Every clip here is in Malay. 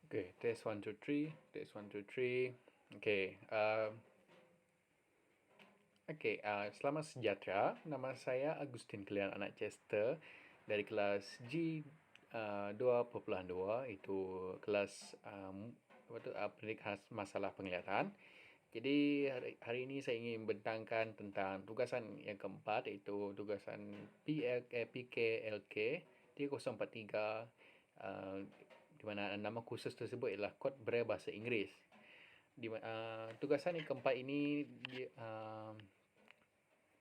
Okay, test 1, 2, 3. Test 1, 2, 3. Okay, selamat sejahtera. Nama saya Agustin Kilian Anak Chester dari kelas G 2.2, itu kelas pendidikan masalah penglihatan. Jadi hari ini saya ingin membentangkan tentang tugasan yang keempat, iaitu tugasan PKLK 3043, di mana nama kursus tersebut ialah Kod Braille Bahasa Inggeris. Tugasan yang keempat ini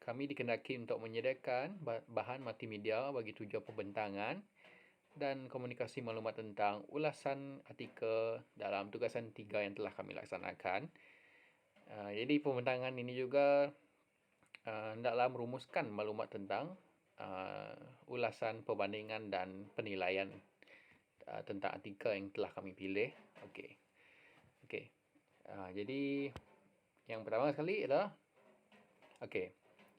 kami dikehendaki untuk menyediakan bahan multimedia bagi tujuan pembentangan dan komunikasi maklumat tentang ulasan artikel dalam tugasan 3 yang telah kami laksanakan. Jadi pembentangan ini juga hendaklah merumuskan maklumat tentang ulasan perbandingan dan penilaian tentang artikel yang telah kami pilih. Okey. Jadi yang pertama sekali adalah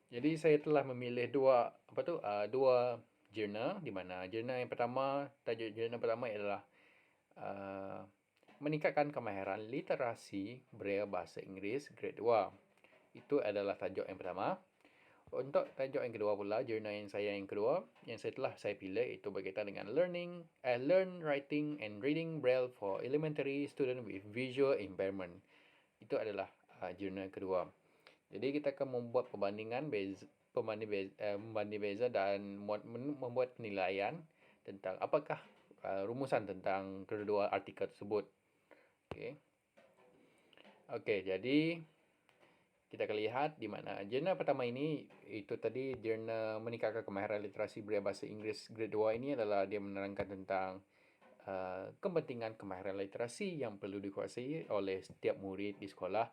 jadi saya telah memilih dua jurnal, di mana jurnal yang pertama, tajuk jurnal pertama ialah meningkatkan kemahiran literasi Braille Bahasa Inggeris Grade 2. Itu adalah tajuk yang pertama. Untuk tajuk yang kedua pula, jurnal yang kedua yang saya pilih, itu berkaitan dengan learn writing and reading Braille for elementary student with visual impairment. Itu adalah jurnal kedua. Jadi kita akan membuat perbanding beza dan membuat penilaian tentang apakah rumusan tentang kedua artikel tersebut. Okey, jadi kita akan lihat di mana jurnal pertama ini, itu tadi jurnal meningkatkan kemahiran literasi Braille Bahasa Inggeris Grade 2 ini adalah dia menerangkan tentang kepentingan kemahiran literasi yang perlu dikuasai oleh setiap murid di sekolah,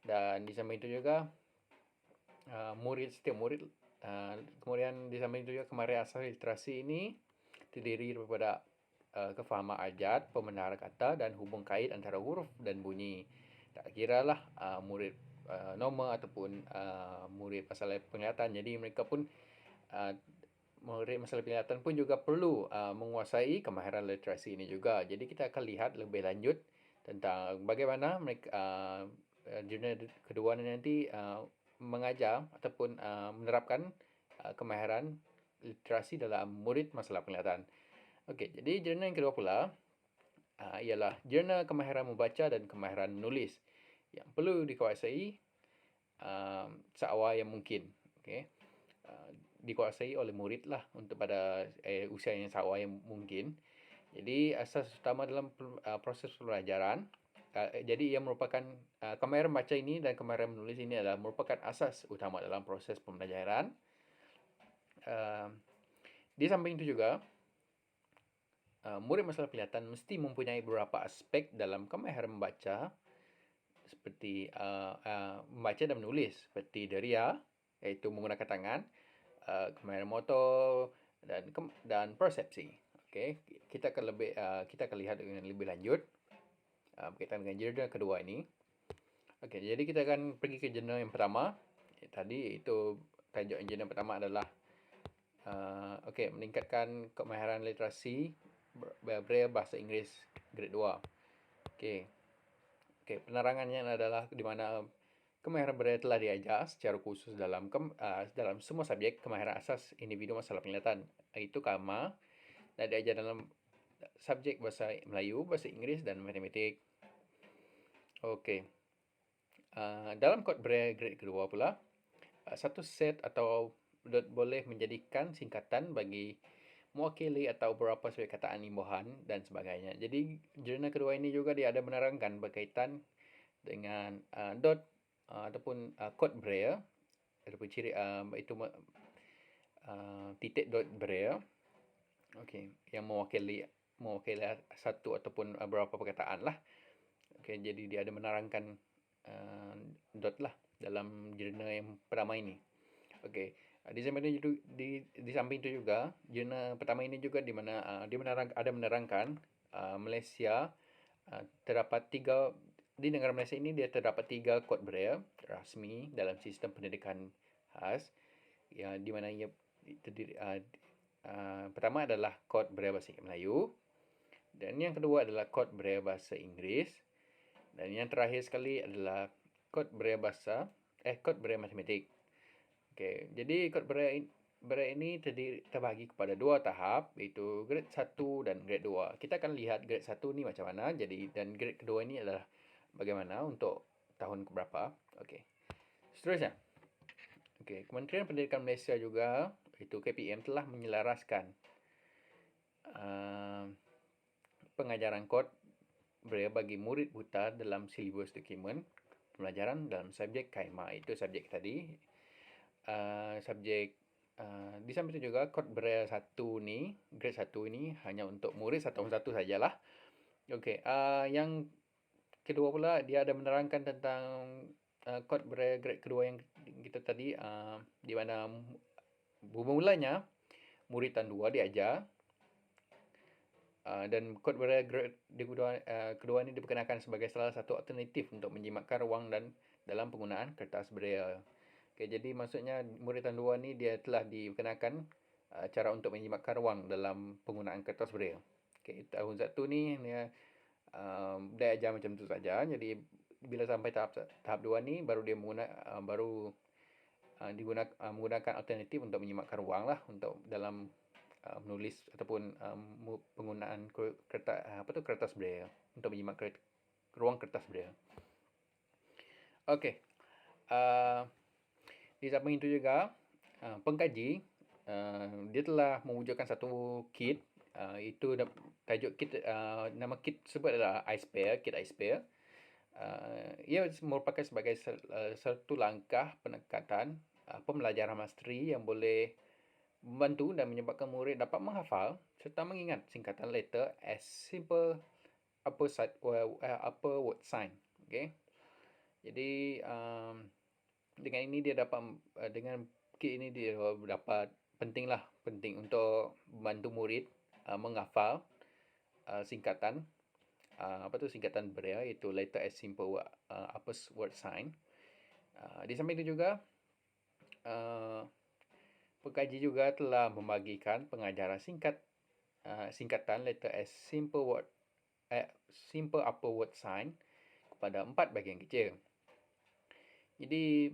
dan di samping itu juga kemudian di samping itu juga kemahiran asas literasi ini terdiri daripada kefahaman abjad, pembenaran kata dan hubung kait antara huruf dan bunyi. Tak kiralah murid normal ataupun murid masalah penglihatan. Jadi mereka pun murid masalah penglihatan pun juga perlu menguasai kemahiran literasi ini juga. Jadi kita akan lihat lebih lanjut tentang bagaimana mereka jurnal kedua nanti mengajar ataupun menerapkan kemahiran literasi dalam murid masalah penglihatan. Okey, jadi jurnal yang kedua pula ialah jurnal kemahiran membaca dan kemahiran menulis yang perlu dikuasai seawal yang mungkin. Okey. Dikuasai oleh murid lah untuk pada usia yang seawal yang mungkin. Jadi asas utama dalam proses pembelajaran, jadi ia merupakan kemahiran membaca ini dan kemahiran menulis ini adalah merupakan asas utama dalam proses pembelajaran. Di samping itu juga murid masalah penglihatan mesti mempunyai beberapa aspek dalam kemahiran membaca, seperti membaca dan menulis, seperti deria, iaitu menggunakan tangan, kemahiran motor dan persepsi. Okey, kita akan lihat dengan lebih lanjut berkaitan dengan jurnal kedua ini. Okey, jadi kita akan pergi ke jurnal yang pertama. Tadi itu tajuk jurnal pertama adalah meningkatkan kemahiran literasi Braille Bahasa Inggeris Grade 2. Okey, penerangannya adalah di mana kemahiran Braille telah diajar secara khusus dalam semua subjek kemahiran asas individu masalah penglihatan, iaitu KAMA, dan diajar dalam subjek bahasa Melayu, bahasa Inggeris dan matematik. Okey. Dalam kod Braille grade kedua pula, satu set atau boleh menjadikan singkatan bagi mewakili atau beberapa subjek kataan imbuhan dan sebagainya. Jadi jurnal kedua ini juga dia ada menerangkan berkaitan dengan dot ataupun kod Braille ataupun ciri itu titik dot Braille. Okey, yang mewakili satu ataupun beberapa perkataan lah. Okey, jadi dia ada menerangkan dot lah dalam jurnal yang pertama ini. Okey, di samping itu juga jurnal pertama ini juga di mana dia menerangkan Malaysia terdapat di negara Malaysia ini dia terdapat 3 kod Braille rasmi dalam sistem pendidikan khas, yang di mana ia terdiri pertama adalah kod Braille bahasa Melayu, Dan yang kedua adalah kod Braille bahasa Inggeris. Dan yang terakhir sekali adalah kod Braille kod Braille matematik. Okey, jadi kod Braille ini terbagi kepada dua tahap, iaitu grade 1 dan grade 2. Kita akan lihat grade 1 ni macam mana, dan grade kedua ini adalah bagaimana untuk tahun keberapa. Okey. Seterusnya. Okey, Kementerian Pendidikan Malaysia juga, iaitu KPM, telah menyelaraskan pengajaran kod Braille bagi murid buta dalam silibus dokumen pembelajaran dalam subjek KAIMA. Itu subjek tadi. Di samping itu juga kod Braille 1 ni, grade 1 ini hanya untuk murid tahun 1 sajalah. Okey, yang kedua pula dia ada menerangkan tentang kod Braille grade kedua yang kita tadi, di mana bermulanya murid tahun 2 diajar. Dan kod Braille grade kedua ini diperkenalkan sebagai salah satu alternatif untuk menjimatkan ruang dan dalam penggunaan kertas Braille. Okay, jadi maksudnya murid tahun 2 ni dia telah diperkenalkan cara untuk menjimatkan ruang dalam penggunaan kertas Braille. Okay, tahun 1 ni dia ajar macam tu saja. Jadi bila sampai tahap 2 ni baru dia menggunakan alternatif untuk menjimatkan ruang lah untuk dalam menulis ataupun penggunaan kertas Braille untuk menjimat ruang kertas Braille. Okey. Di samping itu juga pengkaji dia telah mewujudkan satu kit, itu tajuk kit, nama kit tersebut adalah kit iSpare. Ia merupakan sebagai satu langkah pendekatan pembelajaran mastery yang boleh membantu dan menyebabkan murid dapat menghafal serta mengingat singkatan letter as simple upper word sign. Okay. Jadi dengan ini dia dapat dengan kit ini dia dapat penting untuk membantu murid menghafal singkatan singkatan Braille, iaitu letter as simple upper word sign. Di samping itu juga pengkaji juga telah membagikan pengajaran singkatan letter as simple upper word sign kepada 4 bahagian kecil. Jadi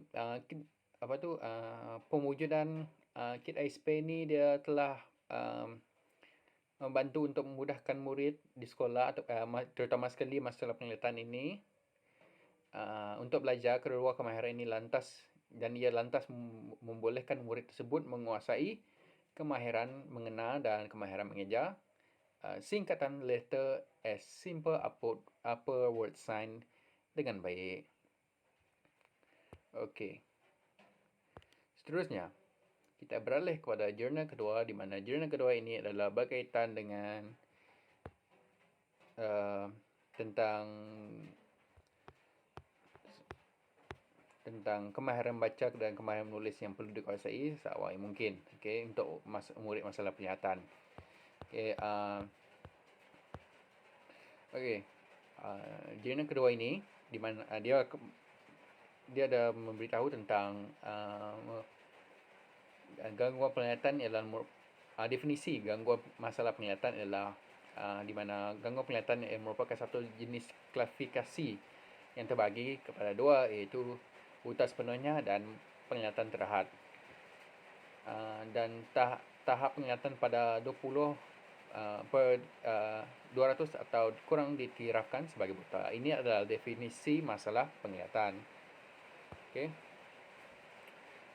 pemwujudan kit iSpare ni dia telah membantu untuk memudahkan murid di sekolah atau terutama sekali masalah penglihatan ini untuk belajar kedua kemahiran ini ia lantas membolehkan murid tersebut menguasai kemahiran mengenal dan kemahiran mengejar singkatan letter as simple upper word sign dengan baik. Okey. Seterusnya, kita beralih kepada jurnal kedua, di mana jurnal kedua ini adalah berkaitan dengan tentang kemahiran baca dan kemahiran menulis yang perlu dikuasai seawal yang mungkin. Okey, untuk murid masalah penglihatan. Okey, jurnal kedua ini di mana dia ada memberitahu tentang gangguan penglihatan ialah definisi gangguan masalah penglihatan ialah di mana gangguan penglihatan merupakan satu jenis klasifikasi yang terbagi kepada dua, iaitu buta sepenuhnya dan penglihatan terhad. Dan tahap penglihatan pada 20 per 200 atau kurang dikirakan sebagai buta. Ini adalah definisi masalah penglihatan.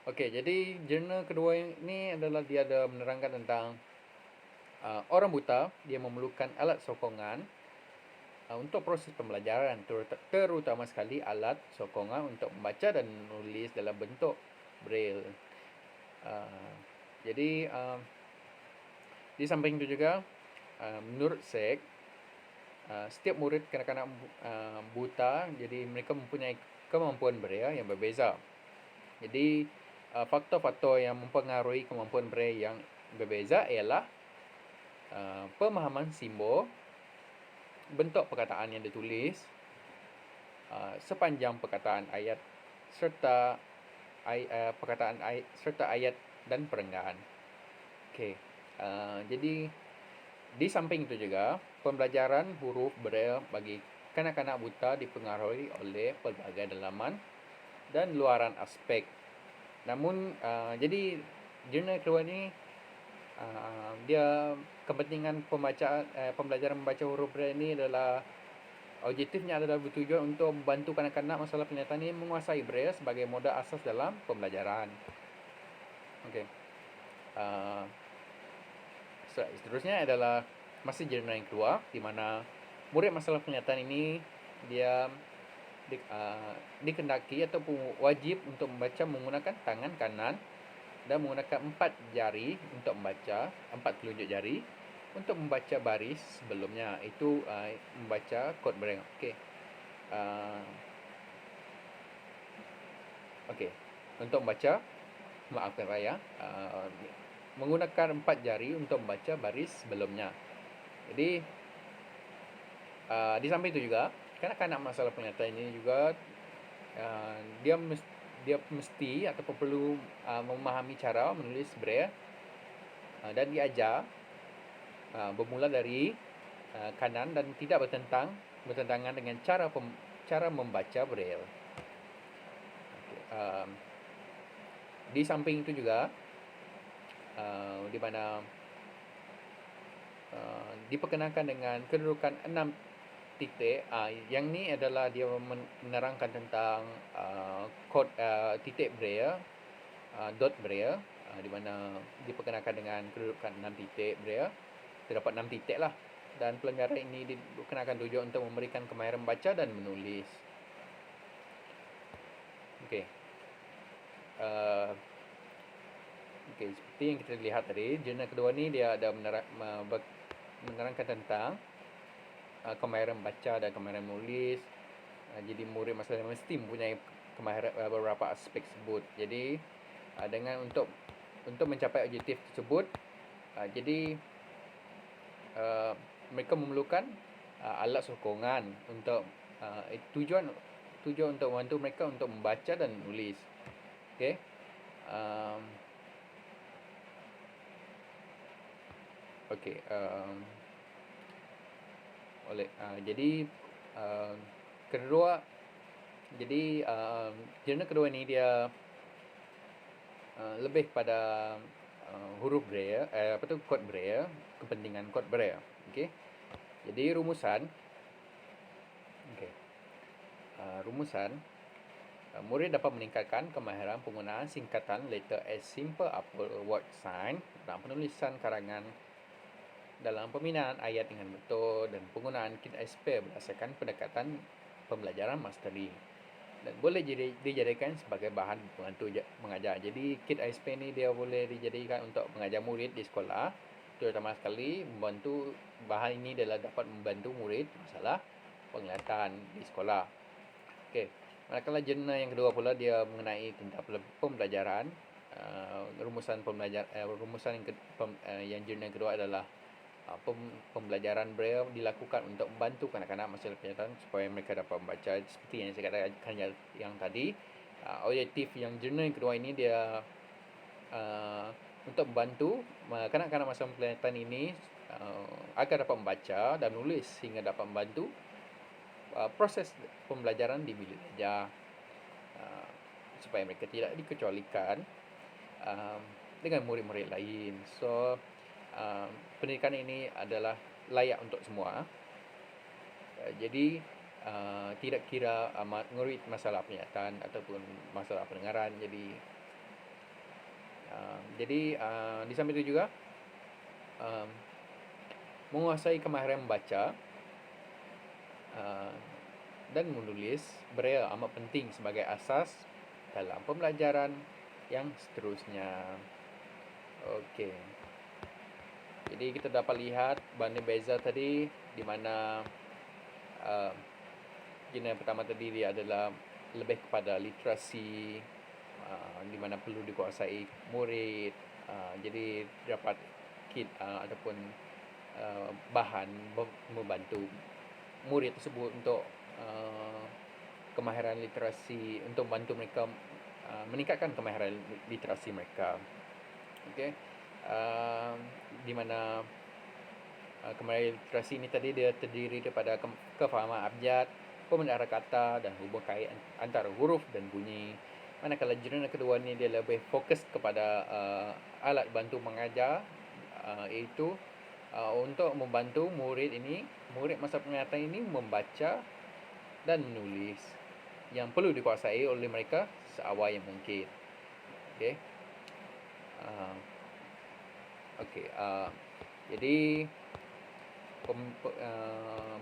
Okey, jadi jurnal kedua ini adalah dia ada menerangkan tentang orang buta dia memerlukan alat sokongan untuk proses pembelajaran, terutama sekali alat sokongan untuk membaca dan menulis dalam bentuk Braille. Jadi di samping itu juga menurut SEC, setiap murid kanak-kanak buta, jadi mereka mempunyai kemampuan Braille yang berbeza. Jadi faktor-faktor yang mempengaruhi kemampuan Braille yang berbeza ialah pemahaman simbol, bentuk perkataan yang ditulis, sepanjang perkataan ayat serta ayat dan perenggan. Okey. Jadi di samping itu juga pembelajaran huruf Braille bagi kanak-kanak buta dipengaruhi oleh pelbagai dalaman dan luaran aspek. Namun jadi jurnal kedua ni dia kepentingan pembelajaran membaca huruf Braille ini adalah objektifnya adalah bertujuan untuk membantu kanak-kanak masalah penglihatan ini menguasai Braille sebagai modal asas dalam pembelajaran. Okey. Seterusnya adalah masih jurnal yang kedua, di mana murid masalah penglihatan ini dia dikendaki ataupun wajib untuk membaca menggunakan tangan kanan dan menggunakan 4 jari untuk membaca, 4 telunjuk jari untuk membaca baris sebelumnya, itu membaca kod Braille. Okey. Okey. Untuk membaca, maafkan saya, menggunakan 4 jari untuk membaca baris sebelumnya. Jadi di samping itu juga kanak-kanak masalah penglihatan ini juga dia mesti ataupun perlu memahami cara menulis Braille dan diajar bermula dari kanan dan tidak bertentangan dengan cara membaca Braille. Okay. Di samping itu juga di mana diperkenalkan dengan kedudukan 6 titik. Yang ni adalah dia menerangkan tentang kod titik Braille, dot Braille, di mana diperkenalkan dengan kedudukan 6 titik Braille. Terdapat 6 titik lah. Dan pelanggaran ini diperkenalkan tujuan untuk memberikan kemahiran membaca dan menulis. Okey. Okey, seperti yang kita lihat tadi, jurnal kedua ni dia ada menerangkan tentang kemahiran baca dan kemahiran menulis. Jadi murid masalah mesti mempunyai kemahiran beberapa aspek tersebut. Jadi dengan untuk mencapai objektif tersebut, jadi mereka memerlukan alat sokongan untuk tujuan untuk membantu mereka untuk membaca dan menulis. Okey. Okey. Jadi jurnal kedua ni dia lebih pada huruf Braille, kod Braille, kepentingan kod Braille. Okey. Jadi rumusan, murid dapat meningkatkan kemahiran penggunaan singkatan letter S simple upper word sign dalam penulisan karangan, dalam pembinaan ayat dengan betul dan penggunaan kit ISP berdasarkan pendekatan pembelajaran mastery, dan boleh dijadikan sebagai bahan membantu mengajar. Jadi kit ISP ni dia boleh dijadikan untuk mengajar murid di sekolah, terutama sekali membantu. Bahan ini adalah dapat membantu murid masalah penglihatan di sekolah. Okey. Manakala jurnal yang kedua pula dia mengenai tentang pembelajaran, rumusan yang jurnal kedua adalah pembelajaran Braille dilakukan untuk membantu kanak-kanak masalah penglihatan supaya mereka dapat membaca. Seperti yang saya katakan yang tadi, objektif yang jurnal yang kedua ini dia untuk membantu kanak-kanak masalah penglihatan ini agar dapat membaca dan menulis sehingga dapat membantu proses pembelajaran di bilik belajar, supaya mereka tidak dikecualikan dengan murid-murid lain. So pendidikan ini adalah layak untuk semua. Jadi tidak kira murid masalah penglihatan ataupun masalah pendengaran. Jadi di samping itu juga menguasai kemahiran membaca dan menulis Braille amat penting sebagai asas dalam pembelajaran yang seterusnya. Okey. Jadi kita dapat lihat banding beza tadi, di mana jurnal pertama tadi dia adalah lebih kepada literasi, di mana perlu dikuasai murid. Jadi dapat kit ataupun bahan membantu murid tersebut untuk kemahiran literasi, untuk membantu mereka meningkatkan kemahiran literasi mereka. Okey. Di mana Kemahiran literasi ini tadi dia terdiri daripada kefahaman abjad, pembenaran kata dan hubung kait antara huruf dan bunyi. Manakala jurnal kedua ni dia lebih fokus kepada alat bantu mengajar, iaitu untuk membantu murid masa penglihatan ini membaca dan menulis yang perlu dikuasai oleh mereka seawal yang mungkin. Okey. Jadi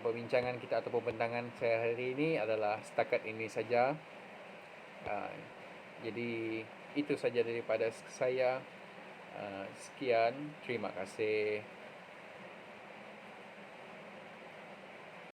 perbincangan kita atau pembentangan saya hari ini adalah setakat ini saja. Jadi itu saja daripada saya. Sekian, terima kasih.